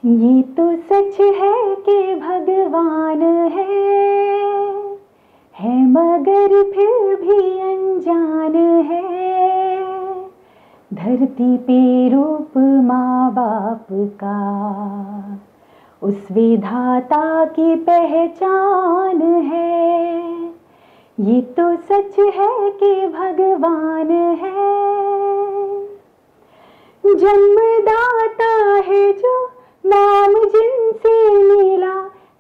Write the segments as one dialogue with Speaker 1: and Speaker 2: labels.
Speaker 1: ये तो सच है कि भगवान है मगर फिर भी अनजान है। धरती पे रूप माँ बाप का उस विधाता की पहचान है। ये तो सच है कि भगवान है जन्मदाता है जो नाम जिनसे मिला,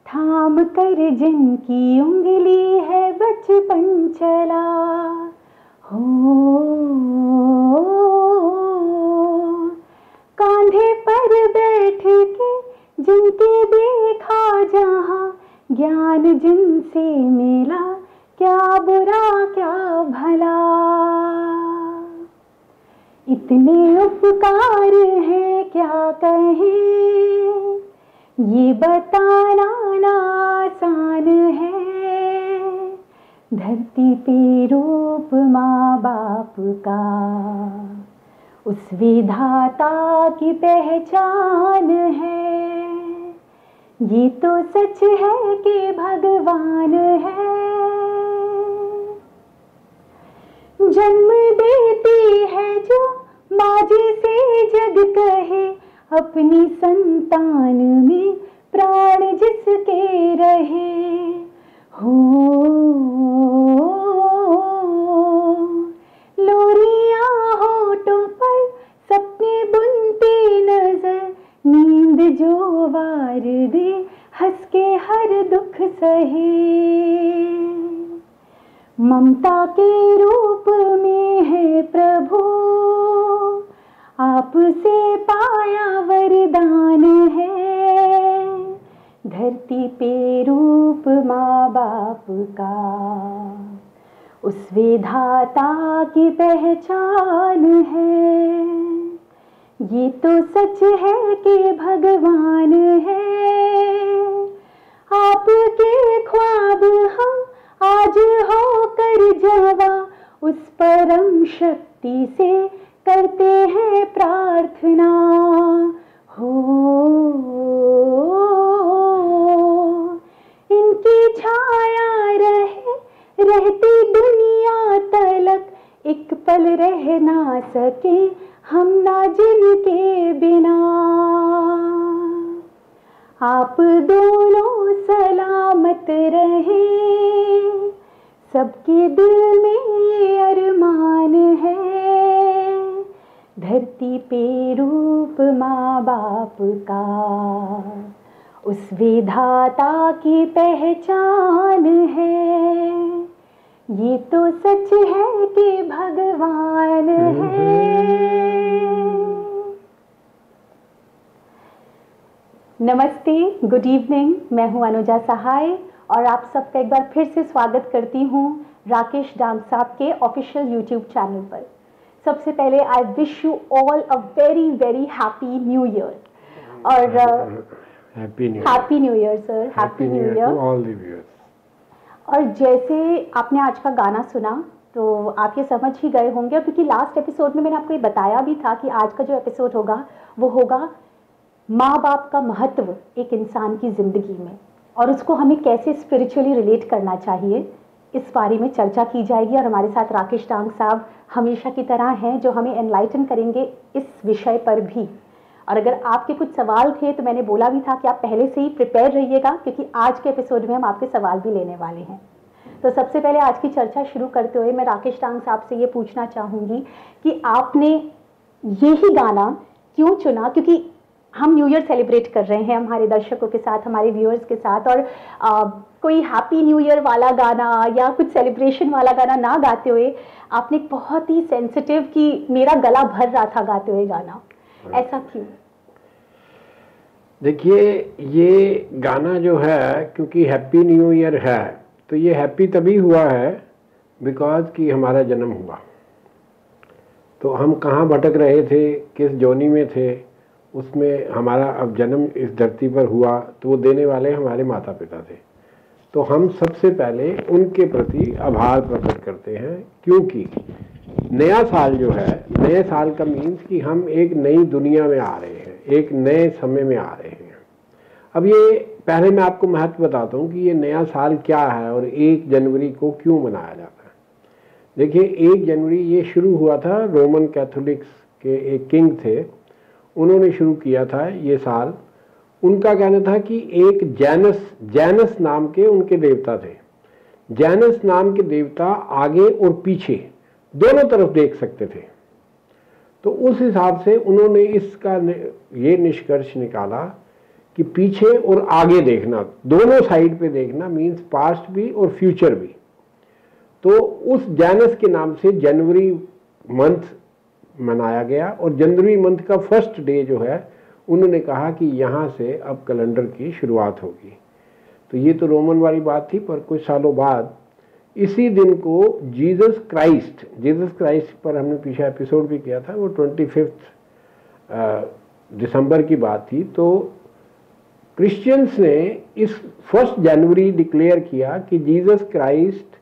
Speaker 1: थाम कर जिनकी उंगली है बचपन चला। हो कांधे पर बैठ के जिनके देखा जहां, ज्ञान जिनसे मिला क्या बुरा क्या भला। इतने उपकार हैं क्या कहें, ये बताना ना आसान है। धरती पे रूप माँ बाप का उस विधाता की पहचान है। ये तो सच है कि भगवान है। जन्म देती है जो माँ जिसे जग कहे, अपनी संतान में प्राण जिसके रहे। हो लोरियां होठों पर सपने बुनती नजर, नींद जो वार दे हंस के हर दुख सहे। ममता के रूप में है प्रभु, आपसे पाया वरदान है। धरती पे रूप माँ बाप का उस विधाता की पहचान है। ये तो सच है कि भगवान है। आपके ख्वाब हम आज होकर जवा, उस परम शक्ति से करते हैं प्रार्थना। हो इनकी छाया रहती दुनिया तलक, एक पल रह ना सके हम ना जिनके बिना। आप दोनों सलामत रहे, सबके दिल में ये अरमान है। धरती पे रूप माँ बाप का उस विधाता की पहचान है। ये तो सच है कि भगवान है। नमस्ते, गुड इवनिंग। मैं हूँ अनुजा सहाय और आप सबका एक बार फिर से स्वागत करती हूँ राकेश डांग साहब के ऑफिशियल यूट्यूब चैनल पर। सबसे पहले I wish you all a very very happy new year. और happy new year sir, happy new year to all the viewers. और जैसे आपने आज का गाना सुना तो आप ये समझ ही गए होंगे, क्योंकि लास्ट एपिसोड में मैंने आपको ये बताया भी था कि आज का जो एपिसोड होगा वो होगा माँ बाप का महत्व एक इंसान की ज़िंदगी में, और उसको हमें कैसे स्पिरिचुअली रिलेट करना चाहिए, इस बारे में चर्चा की जाएगी। और हमारे साथ राकेश डांग साहब हमेशा की तरह हैं जो हमें एनलाइटन करेंगे इस विषय पर भी। और अगर आपके कुछ सवाल थे तो मैंने बोला भी था कि आप पहले से ही प्रिपेयर रहिएगा, क्योंकि आज के एपिसोड में हम आपके सवाल भी लेने वाले हैं। तो सबसे पहले आज की चर्चा शुरू करते हुए मैं राकेश डांग साहब से ये पूछना चाहूँगी कि आपने यही गाना क्यों चुना, क्योंकि हम न्यू ईयर सेलिब्रेट कर रहे हैं हमारे दर्शकों के साथ, हमारे व्यूअर्स के साथ, और कोई हैप्पी न्यू ईयर वाला गाना या कुछ सेलिब्रेशन वाला गाना ना गाते हुए आपने बहुत ही सेंसिटिव कि मेरा गला भर रहा था गाते हुए गाना, ऐसा क्यों?
Speaker 2: देखिए, ये गाना जो है, क्योंकि हैप्पी न्यू ईयर है, तो ये हैप्पी तभी हुआ है बिकॉज कि हमारा जन्म हुआ। तो हम कहाँ भटक रहे थे, किस जोनी में थे, उसमें हमारा अब जन्म इस धरती पर हुआ, तो वो देने वाले हमारे माता पिता थे। तो हम सबसे पहले उनके प्रति आभार प्रकट करते हैं, क्योंकि नया साल जो है, नए साल का मीन्स कि हम एक नई दुनिया में आ रहे हैं, एक नए समय में आ रहे हैं। अब ये पहले मैं आपको महत्व बताता हूँ कि ये नया साल क्या है और 1 जनवरी को क्यों मनाया जाता है। देखिए 1 जनवरी ये शुरू हुआ था, रोमन कैथोलिक्स के एक किंग थे, उन्होंने शुरू किया था ये साल। उनका कहना था कि एक जैनस नाम के उनके देवता थे। जैनस नाम के देवता आगे और पीछे दोनों तरफ देख सकते थे। तो उस हिसाब से उन्होंने इसका ये निष्कर्ष निकाला कि पीछे और आगे देखना, दोनों साइड पे देखना, मीन्स पास्ट भी और फ्यूचर भी। तो उस जैनस के नाम से जनवरी मंथ मनाया गया और जनवरी मंथ का फर्स्ट डे जो है उन्होंने कहा कि यहाँ से अब कैलेंडर की शुरुआत होगी। तो ये तो रोमन वाली बात थी, पर कुछ सालों बाद इसी दिन को जीसस क्राइस्ट पर हमने पीछे एपिसोड भी किया था, वो 25 दिसंबर की बात थी। तो क्रिश्चियंस ने इस 1 जनवरी डिक्लेयर किया कि जीसस क्राइस्ट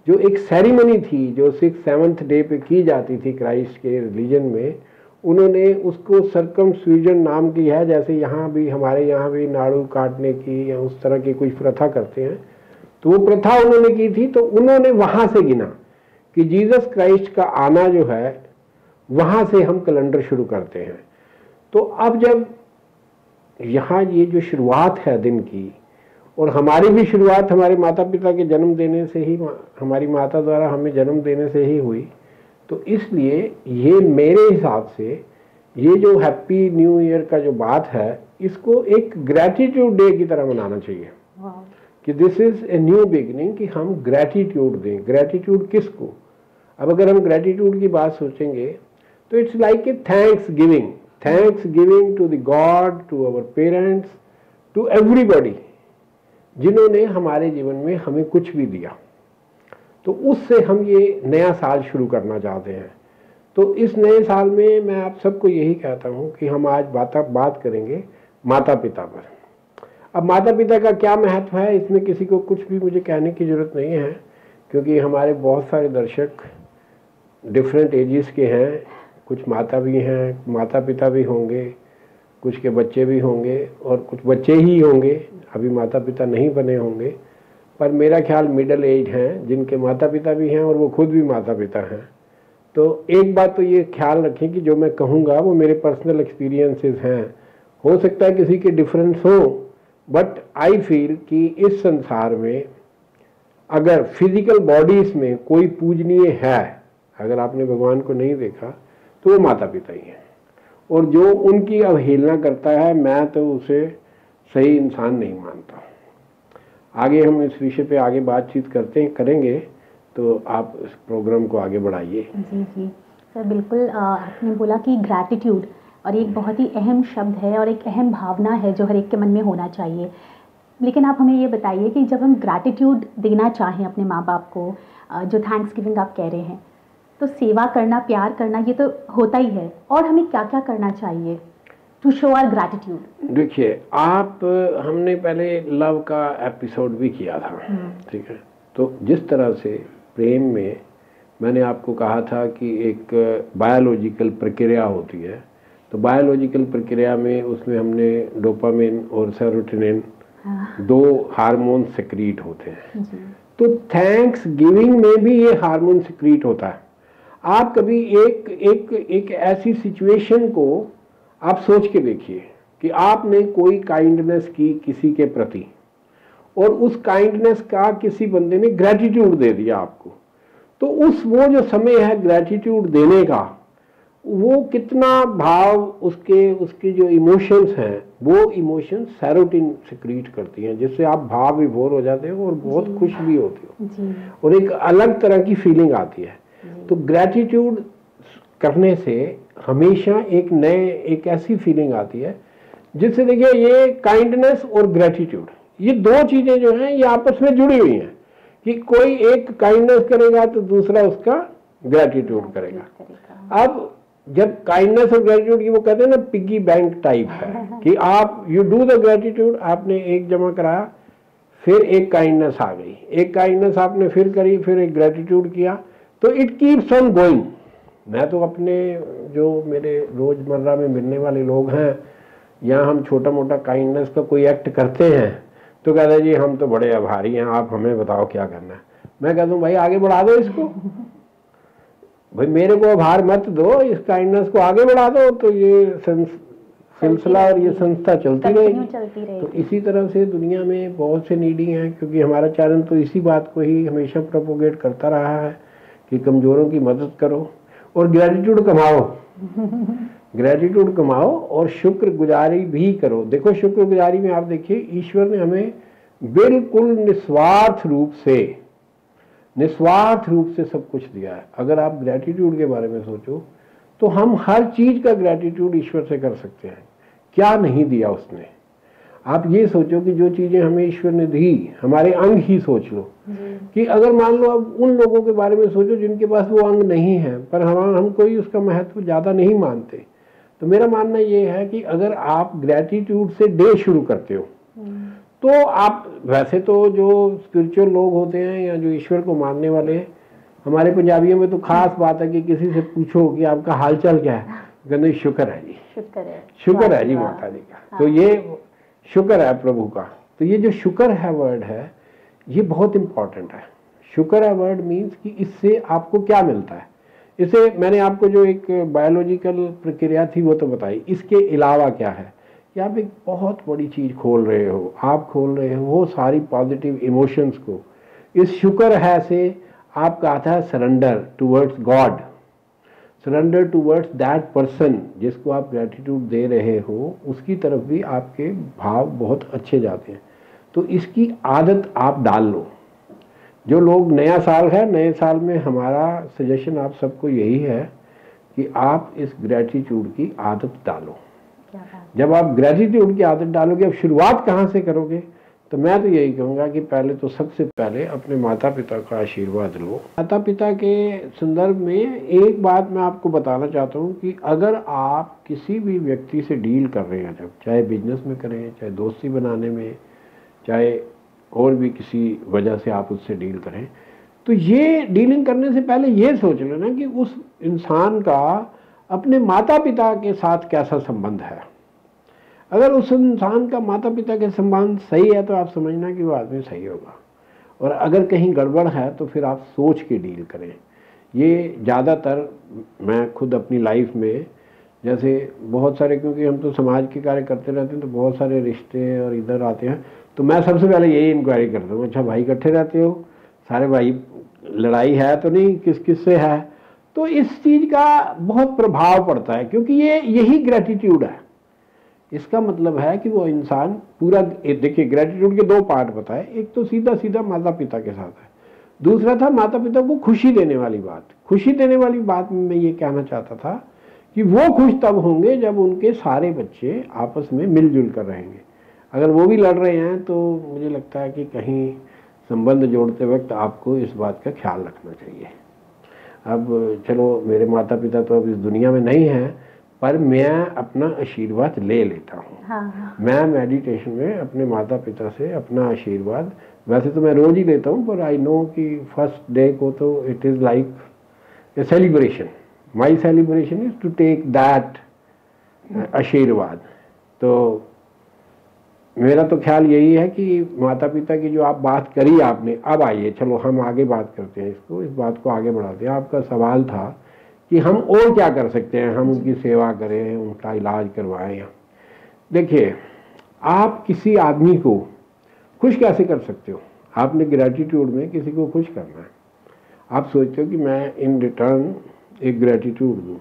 Speaker 2: जो एक सेरेमनी थी जो 6-7 डे पे की जाती थी क्राइस्ट के रिलीजन में, उन्होंने उसको सर्कमसिजन नाम की है, जैसे यहाँ भी हमारे यहाँ भी नाड़ू काटने की या उस तरह की कुछ प्रथा करते हैं, तो वो प्रथा उन्होंने की थी। तो उन्होंने वहाँ से गिना कि जीसस क्राइस्ट का आना जो है वहाँ से हम कैलेंडर शुरू करते हैं। तो अब जब यहाँ ये जो शुरुआत है दिन की, और हमारी भी शुरुआत हमारे माता पिता के जन्म देने से ही, हमारी माता द्वारा हमें जन्म देने से ही हुई, तो इसलिए ये मेरे हिसाब से ये जो हैप्पी न्यू ईयर का जो बात है, इसको एक ग्रैटिट्यूड डे की तरह मनाना चाहिए कि this is a new beginning, कि हम ग्रैटिट्यूड दें। ग्रैटिट्यूड किसको? अब अगर हम ग्रैटिट्यूड की बात सोचेंगे तो it's like a thanksgiving to the God, to our parents, to everybody जिन्होंने हमारे जीवन में हमें कुछ भी दिया। तो उससे हम ये नया साल शुरू करना चाहते हैं। तो इस नए साल में मैं आप सबको यही कहता हूँ कि हम आज बात करेंगे माता पिता पर। अब माता पिता का क्या महत्व है, इसमें किसी को कुछ भी मुझे कहने की ज़रूरत नहीं है, क्योंकि हमारे बहुत सारे दर्शक डिफरेंट एजेस के हैं। कुछ माता भी हैं, माता पिता भी होंगे, कुछ के बच्चे भी होंगे और कुछ बच्चे ही होंगे, अभी माता पिता नहीं बने होंगे। पर मेरा ख्याल मिडिल एज हैं जिनके माता पिता भी हैं और वो खुद भी माता पिता हैं। तो एक बात तो ये ख्याल रखें कि जो मैं कहूँगा वो मेरे पर्सनल एक्सपीरियंसेस हैं। हो सकता है किसी के डिफरेंस हो, बट आई फील कि इस संसार में अगर फिजिकल बॉडीज में कोई पूजनीय है, अगर आपने भगवान को नहीं देखा, तो वो माता पिता ही हैं। और जो उनकी अवहेलना करता है, मैं तो उसे सही इंसान नहीं मानता। आगे हम इस विषय पे आगे बातचीत करेंगे, तो आप इस प्रोग्राम को आगे बढ़ाइए।
Speaker 1: जी जी सर, बिल्कुल। आपने बोला कि ग्रैटिट्यूड, और एक बहुत ही अहम शब्द है और एक अहम भावना है जो हर एक के मन में होना चाहिए। लेकिन आप हमें ये बताइए कि जब हम ग्रैटिट्यूड देना चाहें अपने माँ बाप को, जो थैंक्स गिविंग आप कह रहे हैं, तो सेवा करना, प्यार करना, ये तो होता ही है, और हमें क्या क्या करना चाहिए टू शो आवर ग्रैटिट्यूड?
Speaker 2: देखिए, हमने पहले लव का एपिसोड भी किया था, ठीक है। तो जिस तरह से प्रेम में मैंने आपको कहा था कि एक बायोलॉजिकल प्रक्रिया होती है, तो बायोलॉजिकल प्रक्रिया में उसमें हमने डोपामिन और सेरोटोनिन, दो हार्मोन सिक्रीट होते हैं। तो थैंक्स गिविंग में भी ये हार्मोन सिक्रीट होता है। आप कभी एक ऐसी सिचुएशन को आप सोच के देखिए कि आपने कोई काइंडनेस की किसी के प्रति, और उस काइंडनेस का किसी बंदे ने ग्रैटिट्यूड दे दिया आपको, तो वो जो समय है ग्रैटिट्यूड देने का, वो कितना भाव, उसके जो इमोशंस हैं, वो इमोशंस सेरोटोनिन सिक्रीट करती हैं, जिससे आप भाव विभोर हो जाते हो और बहुत खुश भी होते हो, और एक अलग तरह की फीलिंग आती है। तो ग्रैटिट्यूड करने से हमेशा एक ऐसी फीलिंग आती है जिससे, देखिए, ये काइंडनेस और ग्रैटिट्यूड, ये दो चीजें जो हैं ये आपस में जुड़ी हुई हैं, कि कोई एक काइंडनेस करेगा तो दूसरा उसका ग्रैटिट्यूड करेगा। अब जब काइंडनेस और ग्रैटिट्यूड की, वो कहते हैं ना, पिग्गी बैंक टाइप है कि आप यू डू द ग्रैटिट्यूड, आपने एक जमा कराया, फिर एक काइंडनेस आ गई, एक काइंडनेस आपने फिर करी, फिर एक ग्रैटिट्यूड किया, तो इट कीप्स ऑन गोइंग। मैं तो अपने जो मेरे रोजमर्रा में मिलने वाले लोग हैं, या हम छोटा मोटा काइंडनेस का कोई एक्ट करते हैं तो कहते हैं जी हम तो बड़े आभारी हैं, आप हमें बताओ क्या करना है। मैं कहता हूँ भाई आगे बढ़ा दो इसको, भाई मेरे को आभार मत दो, इस काइंडनेस को आगे बढ़ा दो, तो ये सिलसिला और ये संस्था चलती रहेगी। तो इसी तरह से दुनिया में बहुत से नीडी हैं, क्योंकि हमारा चैनल तो इसी बात को ही हमेशा प्रोपोगेट करता रहा है कि कमजोरों की मदद करो और ग्रेटिट्यूड कमाओ। ग्रेटिट्यूड कमाओ और शुक्रगुजारी भी करो। देखो शुक्रगुजारी में आप देखिए ईश्वर ने हमें बिल्कुल निस्वार्थ रूप से सब कुछ दिया है। अगर आप ग्रेटिट्यूड के बारे में सोचो तो हम हर चीज का ग्रेटिट्यूड ईश्वर से कर सकते हैं। क्या नहीं दिया उसने। आप ये सोचो कि जो चीजें हमें ईश्वर ने दी, हमारे अंग ही सोच लो कि अगर मान लो अब उन लोगों के बारे में सोचो जिनके पास वो अंग नहीं है, पर हम कोई उसका महत्व ज्यादा नहीं मानते। तो मेरा मानना ये है कि अगर आप ग्रेटिट्यूड से डे शुरू करते हो तो आप, वैसे तो जो स्पिरिचुअल लोग होते हैं या जो ईश्वर को मानने वाले, हमारे पंजाबियों में तो खास बात है कि किसी से पूछो कि आपका हालचाल क्या है, कहते शुक्र है जी, शुक्र है जी माता जी का। तो ये शुक्र है प्रभु का। तो ये जो शुक्र है वर्ड है ये बहुत इंपॉर्टेंट है। शुक्र है वर्ड मीन्स कि इससे आपको क्या मिलता है। इसे मैंने आपको जो एक बायोलॉजिकल प्रक्रिया थी वो तो बताई, इसके अलावा क्या है कि आप एक बहुत बड़ी चीज खोल रहे हो, आप खोल रहे हो वो सारी पॉजिटिव इमोशंस को। इस शुक्र है से आपका आता है surrender towards God, surrender towards that person जिसको आप ग्रेटिट्यूड दे रहे हो, उसकी तरफ भी आपके भाव बहुत अच्छे जाते हैं। तो इसकी आदत आप डाल लो। जो लोग, नया साल है, नए साल में हमारा सजेशन आप सबको यही है कि आप इस ग्रेटिट्यूड की आदत डालो। जब आप ग्रेटिट्यूड की आदत डालोगे, अब शुरुआत कहाँ से करोगे, तो मैं तो यही कहूँगा कि पहले तो सबसे पहले अपने माता पिता का आशीर्वाद लो। माता पिता के संदर्भ में एक बात मैं आपको बताना चाहता हूँ कि अगर आप किसी भी व्यक्ति से डील कर रहे हैं, जब चाहे बिजनेस में करें, चाहे दोस्ती बनाने में, चाहे और भी किसी वजह से आप उससे डील करें, तो ये डीलिंग करने से पहले ये सोच लेना कि उस इंसान का अपने माता पिता के साथ कैसा संबंध है। अगर उस इंसान का माता पिता के संबंध सही है तो आप समझना कि वो आदमी सही होगा, और अगर कहीं गड़बड़ है तो फिर आप सोच के डील करें। ये ज़्यादातर मैं खुद अपनी लाइफ में, जैसे बहुत सारे, क्योंकि हम तो समाज के कार्य करते रहते हैं तो बहुत सारे रिश्ते और इधर आते हैं, तो मैं सबसे पहले यही इंक्वायरी करता हूँ, अच्छा भाई इकट्ठे रहते हो, सारे भाई, लड़ाई है तो नहीं, किस किस से है। तो इस चीज़ का बहुत प्रभाव पड़ता है, क्योंकि यही ग्रेटिट्यूड है। इसका मतलब है कि वो इंसान पूरा, देखिए ग्रेटिट्यूड के दो पार्ट बताए, एक तो सीधा सीधा माता पिता के साथ है, दूसरा था माता पिता को खुशी देने वाली बात। खुशी देने वाली बात में मैं ये कहना चाहता था कि वो खुश तब होंगे जब उनके सारे बच्चे आपस में मिलजुल कर रहेंगे। अगर वो भी लड़ रहे हैं तो मुझे लगता है कि कहीं संबंध जोड़ते वक्त आपको इस बात का ख्याल रखना चाहिए। अब चलो मेरे माता पिता तो अब इस दुनिया में नहीं हैं, पर मैं अपना आशीर्वाद ले लेता हूँ। हाँ। मैं मेडिटेशन में अपने माता पिता से अपना आशीर्वाद, वैसे तो मैं रोज ही लेता हूँ, पर आई नो कि फर्स्ट डे को तो it is like a celebration. My celebration is to take that आशीर्वाद। तो मेरा तो ख्याल यही है कि माता पिता की जो आप बात करी आपने, अब आइए चलो हम आगे बात करते हैं, इस बात को आगे बढ़ाते हैं। आपका सवाल था कि हम और क्या कर सकते हैं, हम उनकी सेवा करें, उनका इलाज करवाएं। देखिए, आप किसी आदमी को खुश कैसे कर सकते हो? आपने ग्रेटिट्यूड में किसी को खुश करना है, आप सोचते हो कि मैं इन रिटर्न एक ग्रेटिट्यूड दूँ।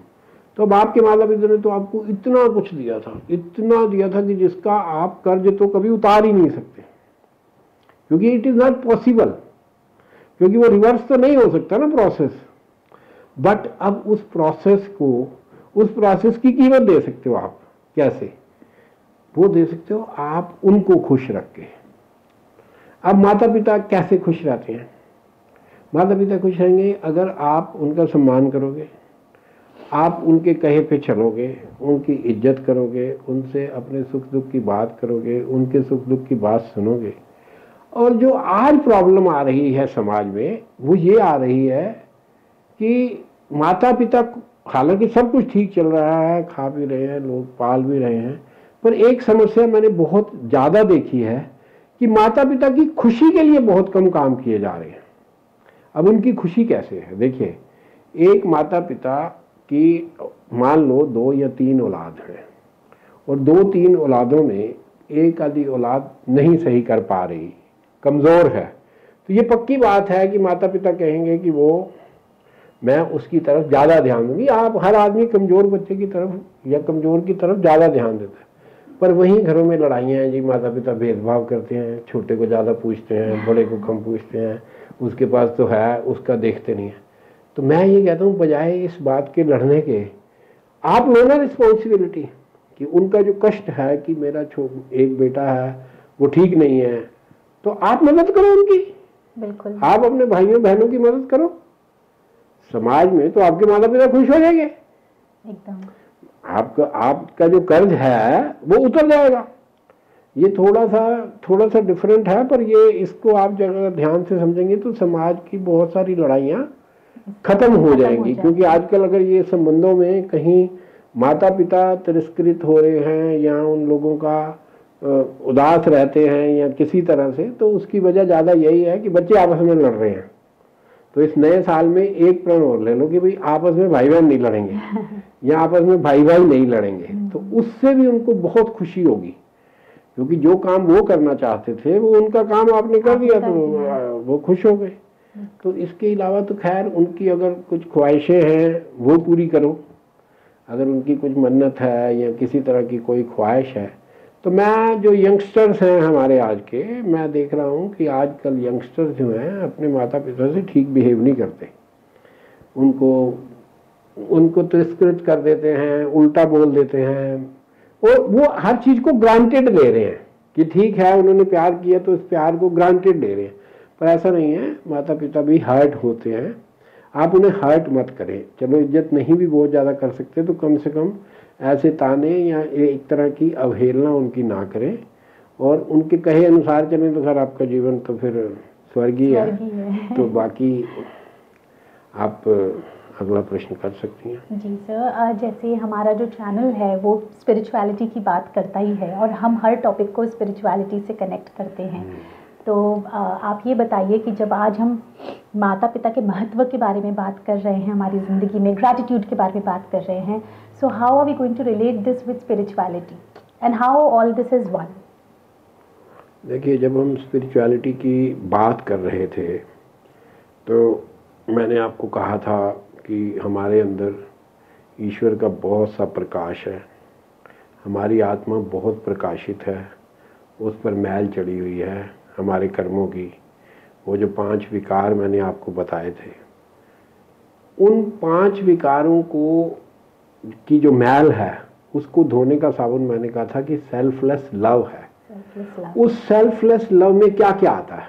Speaker 2: तो अब आपके माता पिता ने तो आपको इतना कुछ दिया था, इतना दिया था कि जिसका आप कर्ज तो कभी उतार ही नहीं सकते, क्योंकि इट इज़ नॉट पॉसिबल, क्योंकि वो रिवर्स तो नहीं हो सकता ना प्रोसेस। बट अब उस प्रोसेस की कीमत दे सकते हो आप। कैसे? वो दे सकते हो आप उनको खुश रख के। अब माता पिता कैसे खुश रहते हैं? माता पिता खुश रहेंगे अगर आप उनका सम्मान करोगे, आप उनके कहे पे चलोगे, उनकी इज्जत करोगे, उनसे अपने सुख दुख की बात करोगे, उनके सुख दुख की बात सुनोगे। और जो आज प्रॉब्लम आ रही है समाज में, वो ये आ रही है कि माता पिता, हालांकि सब कुछ ठीक चल रहा है, खा भी रहे हैं, लोग पाल भी रहे हैं, पर एक समस्या मैंने बहुत ज़्यादा देखी है कि माता पिता की खुशी के लिए बहुत कम काम किए जा रहे हैं। अब उनकी खुशी कैसे है? देखिए, एक माता पिता की मान लो 2 या 3 औलाद हैं और 2-3 औलादों में एक आधी औलाद नहीं सही कर पा रही, कमज़ोर है, तो ये पक्की बात है कि माता पिता कहेंगे कि वो मैं उसकी तरफ ज़्यादा ध्यान दूंगी। आप हर आदमी कमज़ोर बच्चे की तरफ या कमज़ोर की तरफ ज़्यादा ध्यान देता है, पर वहीं घरों में लड़ाइयाँ हैं जी, माता पिता भेदभाव करते हैं, छोटे को ज़्यादा पूछते हैं, बड़े को कम पूछते हैं, उसके पास तो है उसका देखते नहीं है। तो मैं ये कहता हूँ बजाय इस बात के लड़ने के आप लो ना रिस्पॉन्सिबिलिटी कि उनका जो कष्ट है कि मेरा एक बेटा है वो ठीक नहीं है, तो आप मदद करो उनकी।
Speaker 1: बिल्कुल,
Speaker 2: आप अपने भाइयों बहनों की मदद करो। समाज में तो आपके माता पिता खुश हो जाएंगे,
Speaker 1: एकदम
Speaker 2: आपका जो कर्ज है वो उतर जाएगा। ये थोड़ा सा डिफरेंट है, पर ये इसको आप अगर ध्यान से समझेंगे तो समाज की बहुत सारी लड़ाइयाँ खत्म हो जाएंगी। क्योंकि आजकल अगर ये संबंधों में कहीं माता पिता तिरस्कृत हो रहे हैं या उन लोगों का उदास रहते हैं या किसी तरह से, तो उसकी वजह ज़्यादा यही है कि बच्चे आपस में लड़ रहे हैं। तो इस नए साल में एक प्रण और ले लो कि भाई आपस में भाई बहन नहीं लड़ेंगे या आपस में भाई भाई नहीं लड़ेंगे, तो उससे भी उनको बहुत खुशी होगी। क्योंकि जो काम वो करना चाहते थे वो उनका काम आपने कर दिया तो वो खुश हो गए। तो इसके अलावा तो खैर उनकी अगर कुछ ख्वाहिशें हैं वो पूरी करो। अगर उनकी कुछ मन्नत है या किसी तरह की कोई ख्वाहिश है, तो मैं जो यंगस्टर्स हैं हमारे आज के, मैं देख रहा हूँ कि आजकल यंगस्टर्स जो हैं अपने माता पिता से ठीक बिहेव नहीं करते। उनको तिरस्कृत कर देते हैं, उल्टा बोल देते हैं, और वो हर चीज़ को ग्रांटेड ले रहे हैं कि ठीक है उन्होंने प्यार किया तो इस प्यार को ग्रांटेड ले रहे हैं। पर ऐसा नहीं है, माता पिता भी हर्ट होते हैं। आप उन्हें हर्ट मत करें। चलो इज्जत नहीं भी बहुत ज़्यादा कर सकते तो कम से कम ऐसे ताने या एक तरह की अवहेलना उनकी ना करें और उनके कहे अनुसार चलें तो खैर आपका जीवन तो फिर स्वर्गीय है। तो बाकी आप अगला प्रश्न कर सकती हैं।
Speaker 1: जी सर, जैसे हमारा जो चैनल है वो स्पिरिचुअलिटी की बात करता ही है और हम हर टॉपिक को स्पिरिचुअलिटी से कनेक्ट करते हैं। तो आप ये बताइए कि जब आज हम माता पिता के महत्व के बारे में बात कर रहे हैं, हमारी ज़िंदगी में ग्रैटिट्यूड के बारे में बात कर रहे हैं, so how are we going to relate this with spirituality and how all this is one?
Speaker 2: देखिए, जब हम स्पिरिचुअलिटी की बात कर रहे थे तो मैंने आपको कहा था कि हमारे अंदर ईश्वर का बहुत सा प्रकाश है, हमारी आत्मा बहुत प्रकाशित है, उस पर मैल चढ़ी हुई है हमारे कर्मों की। वो जो 5 विकार मैंने आपको बताए थे, उन 5 विकारों को की जो मैल है उसको धोने का साबुन मैंने कहा था कि सेल्फलेस लव है। उस सेल्फलेस लव में क्या क्या आता है?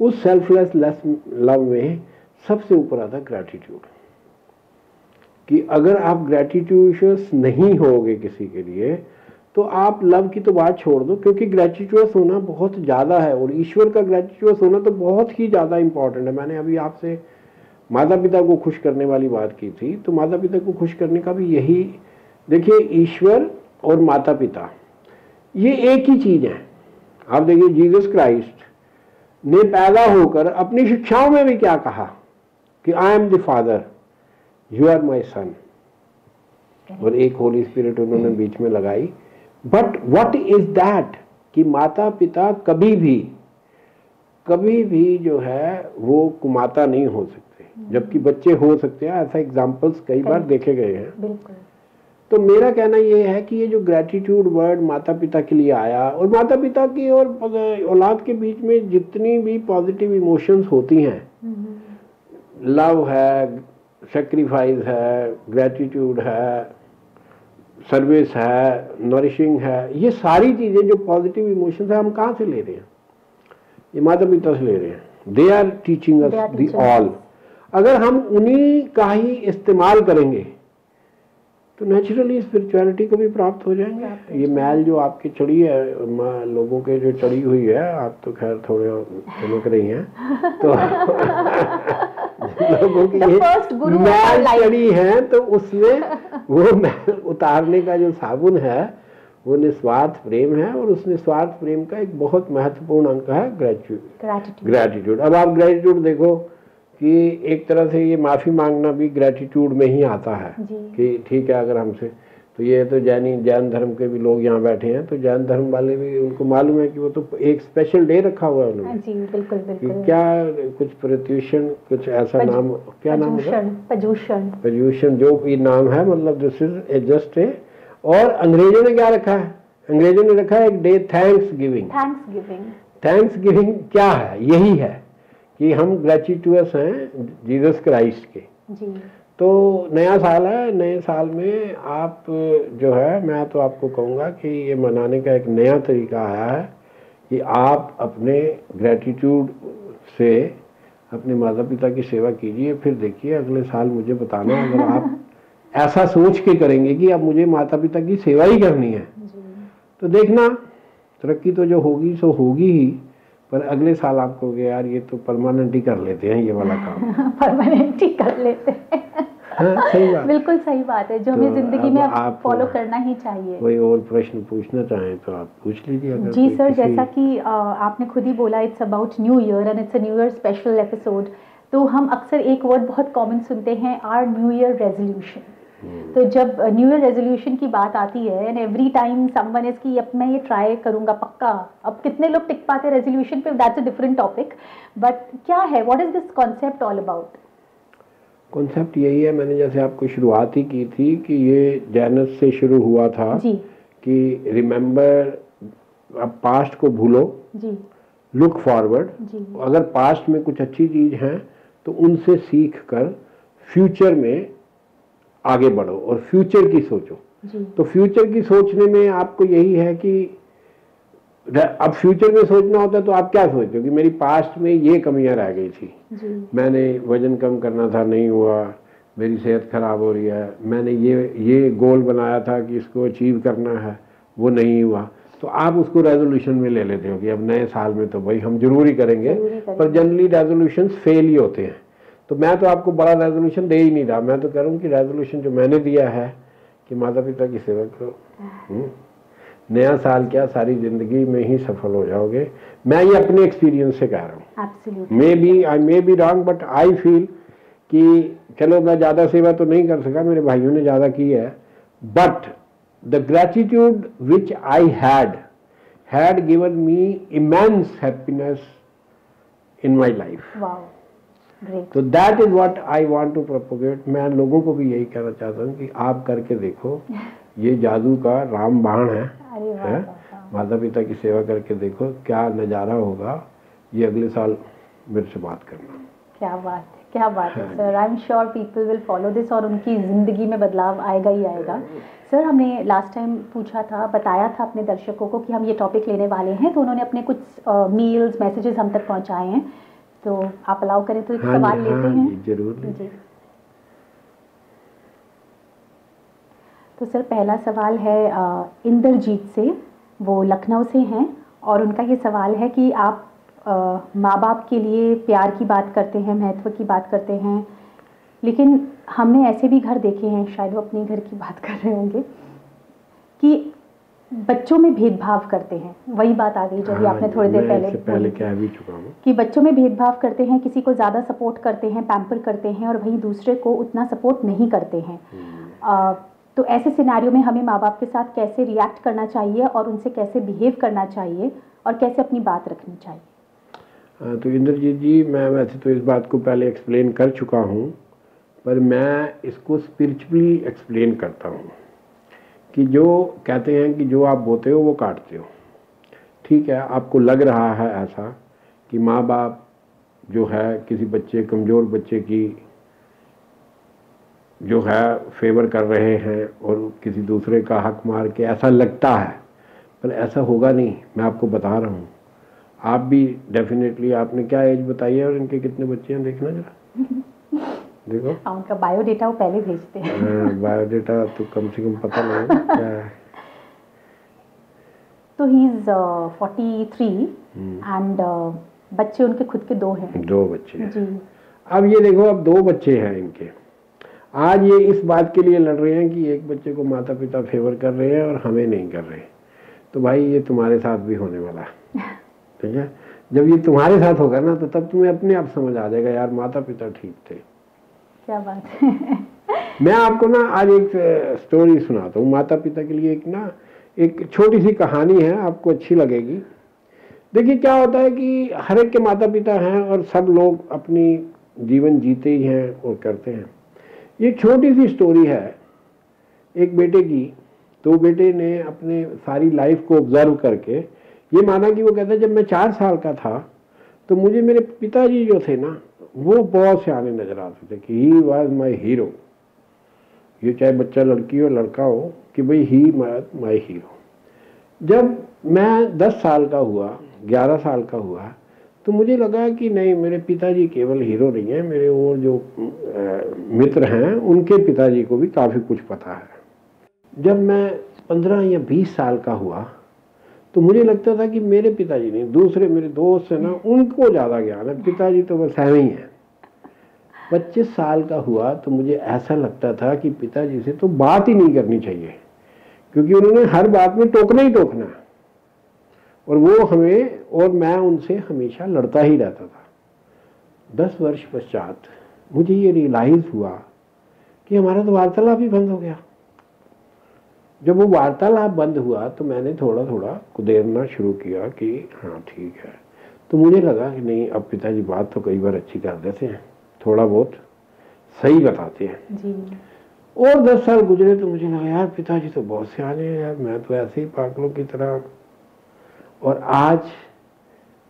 Speaker 2: उस सेल्फलेस लव में सबसे ऊपर आता है ग्रैटिट्यूड। कि अगर आप ग्रैटिट्यूशियस नहीं होगे किसी के लिए तो आप लव की तो बात छोड़ दो, क्योंकि ग्रैटिट्यूस होना बहुत ज़्यादा है और ईश्वर का ग्रैटिट्यूस होना तो बहुत ही ज़्यादा इंपॉर्टेंट है। मैंने अभी आपसे माता पिता को खुश करने वाली बात की थी, तो माता पिता को खुश करने का भी यही, देखिए ईश्वर और माता पिता ये एक ही चीज़ है। आप देखिए जीसस क्राइस्ट ने पैदा होकर अपनी शिक्षाओं में भी क्या कहा कि I am the father, you are my son, और एक होली स्पिरिट उन्होंने बीच में लगाई। बट व्हाट इज दैट कि माता पिता कभी भी जो है वो कुमाता नहीं हो सकते, जबकि बच्चे हो सकते हैं। ऐसा एग्जाम्पल्स कई बार देखे गए हैं।
Speaker 1: बिल्कुल।
Speaker 2: तो मेरा कहना ये है कि ये जो ग्रैटिट्यूड वर्ड माता पिता के लिए आया, और माता पिता की और औलाद के बीच में जितनी भी पॉजिटिव इमोशंस होती हैं, लव है, सेक्रीफाइस है, ग्रैटिट्यूड है, सर्विस है, नरिशिंग है, ये सारी चीज़ें जो पॉजिटिव इमोशंस है हम कहाँ से ले रहे हैं? ये माता पिता से ले रहे हैं। They are teaching us the all. अगर हम उन्हीं का ही इस्तेमाल करेंगे तो नेचुरली स्पिरिचुअलिटी को भी प्राप्त हो जाएंगे। ये मैल जो आपकी चढ़ी है, लोगों के जो चढ़ी हुई है, आप तो खैर थोड़े चमक रही हैं, तो लोगों की ये मैल चढ़ी है, तो उसमें वो मैल उतारने का जो साबुन है वो निस्वार्थ प्रेम है, और उस निस्वार्थ प्रेम का एक बहुत महत्वपूर्ण अंक है ग्रेटिट्यूड। अब आप ग्रेटिट्यूड देखो कि एक तरह से ये माफ़ी मांगना भी ग्रेटिट्यूड में ही आता है कि ठीक है, अगर हमसे, तो ये तो जैन धर्म के भी लोग यहाँ बैठे हैं, तो जैन धर्म वाले भी, उनको मालूम है कि वो तो एक स्पेशल डे रखा हुआ है उन्होंने।
Speaker 1: जी बिल्कुल बिल्कुल।
Speaker 2: क्या कुछ प्रत्युषण, कुछ ऐसा नाम, क्या नाम है, पर्यूषण जो भी नाम है, मतलब दिस इज जस्ट ए। और अंग्रेजों ने क्या रखा है, अंग्रेजों ने रखा है एक day thanks giving. Thanks giving क्या है, यही है कि हम ग्रेटिट्यूअस हैं जीसस क्राइस्ट के
Speaker 1: जी।
Speaker 2: तो नया साल है, नए साल में आप जो है, मैं तो आपको कहूँगा कि ये मनाने का एक नया तरीका आया है कि आप अपने ग्रेटिट्यूड से अपने माता पिता की सेवा कीजिए। फिर देखिए अगले साल मुझे बताना, अगर आप ऐसा सोच के करेंगे कि अब मुझे माता पिता की सेवा ही करनी है, तो देखना तरक्की तो जो होगी सो होगी ही, पर अगले साल आप कहोगे यार ये तो परमानेंट ही कर लेते हैं ये वाला काम।
Speaker 1: परमानेंट ही कर लेते हैं।
Speaker 2: हाँ, सही बात,
Speaker 1: बिल्कुल सही बात है, जो
Speaker 2: तो
Speaker 1: हमें जिंदगी में
Speaker 2: आप
Speaker 1: फॉलो करना ही चाहिए।
Speaker 2: कोई और प्रश्न पूछना चाहें तो आप पूछ लीजिए। अगर
Speaker 1: जी सर, जैसा कि आपने खुद ही बोला, it's about new year and it's a new year special episode, तो हम अक्सर एक वर्ड बहुत कॉमन सुनते हैं, आवर न्यू ईयर रेजोल्यूशन। तो जब न्यू ईयर रेजोल्यूशन की बात आती है, and every time someone is कि अब मैं ये ट्राई करूंगा पक्का, अब कितने लोग टिक पाते रेजोल्यूशन पे, that's a different topic, but क्या है, what is this concept all about?
Speaker 2: Concept यही है, मैंने जैसे आपको शुरुआत ही की थी कि ये जैनस से शुरू हुआ था
Speaker 1: जी।
Speaker 2: कि रिमेंबर, अब पास्ट को भूलो
Speaker 1: जी,
Speaker 2: लुक फॉरवर्ड, अगर पास्ट में कुछ अच्छी चीज है तो उनसे सीख कर फ्यूचर में आगे बढ़ो और फ्यूचर की सोचो। तो फ्यूचर की सोचने में आपको यही है कि अब फ्यूचर में सोचना होता है तो आप क्या सोचो कि मेरी पास्ट में ये कमियां रह गई थी, मैंने वजन कम करना था नहीं हुआ, मेरी सेहत खराब हो रही है, मैंने ये गोल बनाया था कि इसको अचीव करना है वो नहीं हुआ, तो आप उसको रेजोल्यूशन में ले लेते हो कि अब नए साल में तो भाई हम जरूर ही करेंगे, पर जनरली रेजोल्यूशन फेल ही होते हैं। तो मैं तो आपको बड़ा रेजोल्यूशन दे ही नहीं रहा, मैं तो कह रहा हूँ कि रेजोल्यूशन जो मैंने दिया है कि माता पिता की सेवा करो, नया साल क्या सारी जिंदगी में ही सफल हो जाओगे। मैं ये अपने एक्सपीरियंस से कह रहा हूँ, I may be wrong, but I feel कि चलो मैं ज़्यादा सेवा तो नहीं कर सका, मेरे भाइयों ने ज़्यादा की है, but the gratitude which I had given me immense happiness in my life. तो that is what I want to propagate. मैं लोगों को भी यही कहना चाहता हूँ कि आप करके देखो, ये जादू का रामबाण है, माता पिता की सेवा करके देखो क्या नज़ारा होगा। ये अगले साल मेरे से बात करना।
Speaker 1: क्या बात है sir, I am sure people will follow this और उनकी ज़िंदगी में बदलाव आएगा ही आएगा। सर, हमने लास्ट टाइम पूछा था, बताया था अपने दर्शकों को कि हम ये टॉपिक लेने वाले हैं, तो उन्होंने अपने कुछ मेल्स मैसेजेस हम तक पहुंचाए हैं, तो आप अलाउ करें तो एक सवाल लेते हैं।
Speaker 2: जरूर
Speaker 1: जी। तो सर, पहला सवाल है इंद्रजीत से, वो लखनऊ से हैं, और उनका ये सवाल है कि आप माँ बाप के लिए प्यार की बात करते हैं, महत्व की बात करते हैं, लेकिन हमने ऐसे भी घर देखे हैं, शायद वो अपने घर की बात कर रहे होंगे, कि बच्चों में भेदभाव करते हैं। वही बात आ गई जो भी आपने थोड़ी देर पहले
Speaker 2: कह भी चुका हूँ
Speaker 1: कि बच्चों में भेदभाव करते हैं, किसी को ज़्यादा सपोर्ट करते हैं, पैम्पर करते हैं, और वहीं दूसरे को उतना सपोर्ट नहीं करते हैं। तो ऐसे सिनेरियो में हमें माँ बाप के साथ कैसे रिएक्ट करना चाहिए और उनसे कैसे बिहेव करना चाहिए और कैसे अपनी बात रखनी चाहिए?
Speaker 2: तो इंद्रजीत जी, मैं वैसे तो इस बात को पहले एक्सप्लेन कर चुका हूँ, पर मैं इसको स्पिरिचुअली एक्सप्लेन करता हूँ कि जो कहते हैं कि जो आप बोते हो वो काटते हो। ठीक है, आपको लग रहा है ऐसा कि माँ बाप जो है किसी बच्चे, कमज़ोर बच्चे की जो है फेवर कर रहे हैं और किसी दूसरे का हक मार के, ऐसा लगता है, पर ऐसा होगा नहीं। मैं आपको बता रहा हूँ, आप भी डेफिनेटली, आपने क्या एज बताई है और इनके कितने बच्चे हैं, देखना जरा, देखो
Speaker 1: उनका बायोडेटा वो पहले भेजते हैं।
Speaker 2: बायोडेटा तो कम से कम पता नहीं क्या है।
Speaker 1: तो ही इज 43 एंड बच्चे उनके खुद के 2 हैं।
Speaker 2: 2 बच्चे हैं जी। अब ये देखो, अब 2 बच्चे हैं इनके, आज ये इस बात के लिए लड़ रहे हैं कि एक बच्चे को माता पिता फेवर कर रहे हैं और हमें नहीं कर रहे। तो भाई ये तुम्हारे साथ भी होने वाला है, ठीक है। जब ये तुम्हारे साथ होगा ना तो तब तुम्हें अपने आप समझ आ जाएगा यार माता पिता ठीक थे।
Speaker 1: क्या बात है।
Speaker 2: मैं आपको ना आज एक स्टोरी सुनाता हूँ माता पिता के लिए। एक छोटी सी कहानी है, आपको अच्छी लगेगी। देखिए क्या होता है कि हर एक के माता पिता हैं और सब लोग अपनी जीवन जीते ही हैं और करते हैं। ये छोटी सी स्टोरी है एक बेटे की। तो बेटे ने अपने सारी लाइफ को ऑब्जर्व करके ये माना कि वो कहता है जब मैं 4 साल का था तो मुझे मेरे पिताजी जो थे ना वो बहुत सियाने नजर आते थे कि ही वॉज माई हीरो। ये चाहे बच्चा लड़की हो लड़का हो कि भाई ही माई हीरो। जब मैं 10 साल का हुआ, 11 साल का हुआ, तो मुझे लगा कि नहीं, मेरे पिताजी केवल हीरो नहीं है, मेरे और जो मित्र हैं उनके पिताजी को भी काफ़ी कुछ पता है। जब मैं 15 या 20 साल का हुआ तो मुझे लगता था कि मेरे पिताजी नहीं, दूसरे मेरे दोस्त हैं ना उनको ज़्यादा ज्ञान है, पिताजी तो बस है ही है। 25 साल का हुआ तो मुझे ऐसा लगता था कि पिताजी से तो बात ही नहीं करनी चाहिए, क्योंकि उन्होंने हर बात में टोकना ही टोकना है और वो हमें और मैं उनसे हमेशा लड़ता ही रहता था। 10 वर्ष पश्चात मुझे ये रियलाइज हुआ कि हमारा तो वार्तालाप ही बंद हो गया। जब वो वार्तालाप बंद हुआ तो मैंने थोड़ा थोड़ा कुदेरना शुरू किया कि हाँ ठीक है। तो मुझे लगा कि नहीं, अब पिताजी बात तो कई बार अच्छी कर देते हैं, थोड़ा बहुत सही बताते हैं
Speaker 1: जी।
Speaker 2: और 10 साल गुजरे तो मुझे लगा यार पिताजी तो बहुत सियाने हैं यार, मैं तो ऐसे ही पागलों की तरह। और आज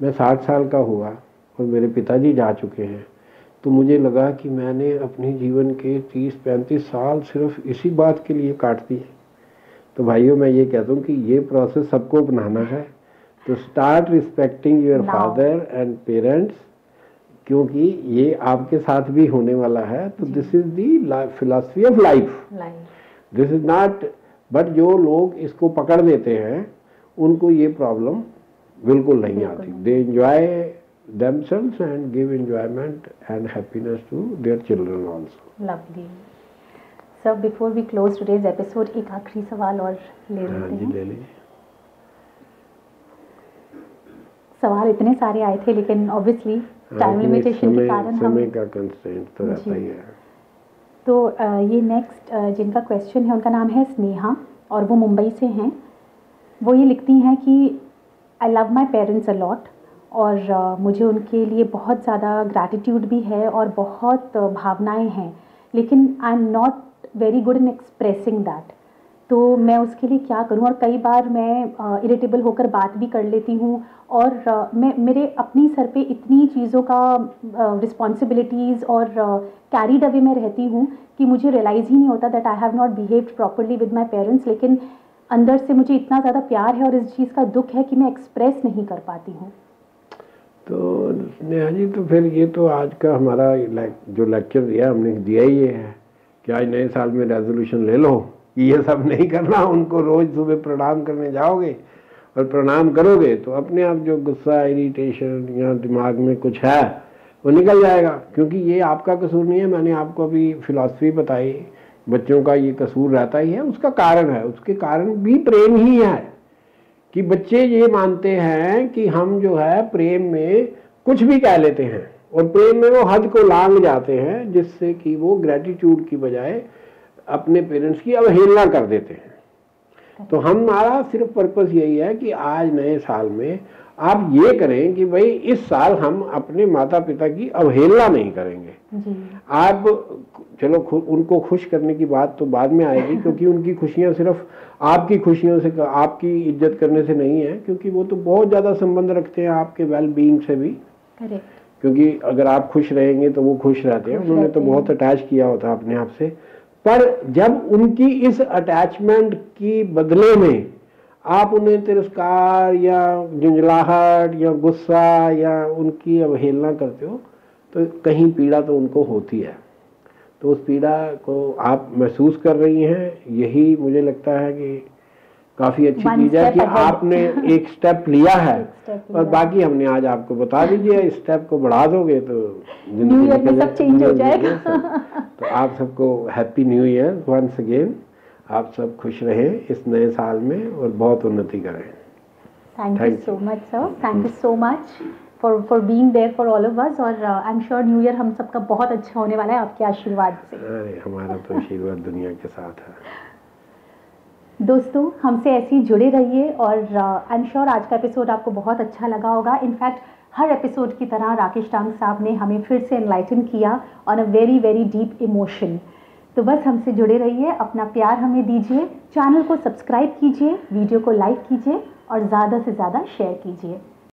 Speaker 2: मैं 60 साल का हुआ और मेरे पिताजी जा चुके हैं, तो मुझे लगा कि मैंने अपने जीवन के 30-35 साल सिर्फ इसी बात के लिए काट दिए। तो भाइयों मैं ये कहता हूँ कि ये प्रोसेस सबको अपनाना है। तो start respecting your father and parents, क्योंकि ये आपके साथ भी होने वाला है। तो this is the philosophy of life, this is not. But जो लोग इसको पकड़ लेते हैं उनको ये प्रॉब्लम बिल्कुल नहीं आती। They enjoy themselves and give enjoyment and happiness to their children also.
Speaker 1: Lovely. So before we close today's episode, एक आखिरी सवाल और ले लेते हैं।
Speaker 2: जी ले लीजिए।
Speaker 1: सवाल इतने सारे आए थे लेकिन ऑब्वियसली टाइम लिमिटेशन के कारण हम
Speaker 2: समय का कंस्ट्रेंट तो रहता ही है।
Speaker 1: तो ये नेक्स्ट जिनका क्वेश्चन है उनका नाम है स्नेहा और वो मुंबई से हैं। वो ये लिखती हैं कि I love my parents a lot और मुझे उनके लिए बहुत ज़्यादा ग्रैटिट्यूड भी है और बहुत भावनाएं हैं, लेकिन I am not very good in expressing that. तो मैं उसके लिए क्या करूं? और कई बार मैं इरिटेबल होकर बात भी कर लेती हूं और मैं मेरे अपनी सर पे इतनी चीज़ों का रिस्पॉन्सिबिलिटीज़ और कैरीड अवे में रहती हूं कि मुझे रियलाइज़ ही नहीं होता that I have not behaved properly with my parents. लेकिन अंदर से मुझे इतना ज़्यादा प्यार है और इस चीज़ का दुख है कि मैं एक्सप्रेस नहीं कर पाती हूँ।
Speaker 2: तो नेहा जी, तो फिर ये तो आज का हमारा जो लेक्चर दिया हमने दिया ही ये है कि आज नए साल में रेजोल्यूशन ले लो कि ये सब नहीं करना। उनको रोज़ सुबह प्रणाम करने जाओगे और प्रणाम करोगे तो अपने आप जो गुस्सा, इरिटेशन या दिमाग में कुछ है वो निकल जाएगा, क्योंकि ये आपका कसूर नहीं है। मैंने आपको अभी फिलॉसफी बताई, बच्चों का ये कसूर रहता ही है, उसका कारण है, उसके कारण भी प्रेम ही है कि बच्चे ये मानते हैं कि हम जो है प्रेम में कुछ भी कह लेते हैं और प्रेम में वो हद को लांघ जाते हैं, जिससे कि वो ग्रेटिट्यूड की बजाय अपने पेरेंट्स की अवहेलना कर देते हैं। तो हमारा सिर्फ पर्पस यही है कि आज नए साल में आप ये करें कि भाई इस साल हम अपने माता पिता की अवहेलना नहीं करेंगे जी। आप चलो उनको खुश करने की बात तो बाद में आएगी, क्योंकि उनकी खुशियां सिर्फ आपकी खुशियों से, आपकी इज्जत करने से नहीं है, क्योंकि वो तो बहुत ज़्यादा संबंध रखते हैं आपके वेल बीइंग से भी। क्योंकि अगर आप खुश रहेंगे तो वो खुश रहते हैं, उन्होंने तो बहुत अटैच किया होता है अपने आप से। पर जब उनकी इस अटैचमेंट की बदले में आप उन्हें तिरस्कार या झुंझलाहट या गुस्सा या उनकी अवहेलना करते हो तो कहीं पीड़ा तो उनको होती है। तो उस पीड़ा को आप महसूस कर रही हैं, यही मुझे लगता है कि काफ़ी अच्छी चीज़ है कि आपने एक स्टेप लिया है। और बाकी हमने आज आपको बता दीजिए, इस स्टेप को बढ़ा दोगे तो
Speaker 1: जिंदगी सब चेंज हो जाएगा।
Speaker 2: तो आप सबको happy new year once again. आप सब खुश रहें इस नए साल में और बहुत उन्नति करें।
Speaker 1: Thank you so much sir, thank you so much for being there for all of us. और I am sure new year हम सबका बहुत अच्छा होने वाला है आपके आशीर्वाद से।
Speaker 2: अरे हमारा तो आशीर्वाद दुनिया के साथ है।
Speaker 1: दोस्तों हमसे ऐसे ही जुड़े रहिए और आई एम श्योर आज का एपिसोड आपको बहुत अच्छा लगा होगा। इनफैक्ट हर एपिसोड की तरह राकेश डांग साहब ने हमें फिर से एनलाइटन किया on a very very deep emotion. तो बस हमसे जुड़े रहिए, अपना प्यार हमें दीजिए, चैनल को सब्सक्राइब कीजिए, वीडियो को लाइक कीजिए और ज़्यादा से ज़्यादा शेयर कीजिए।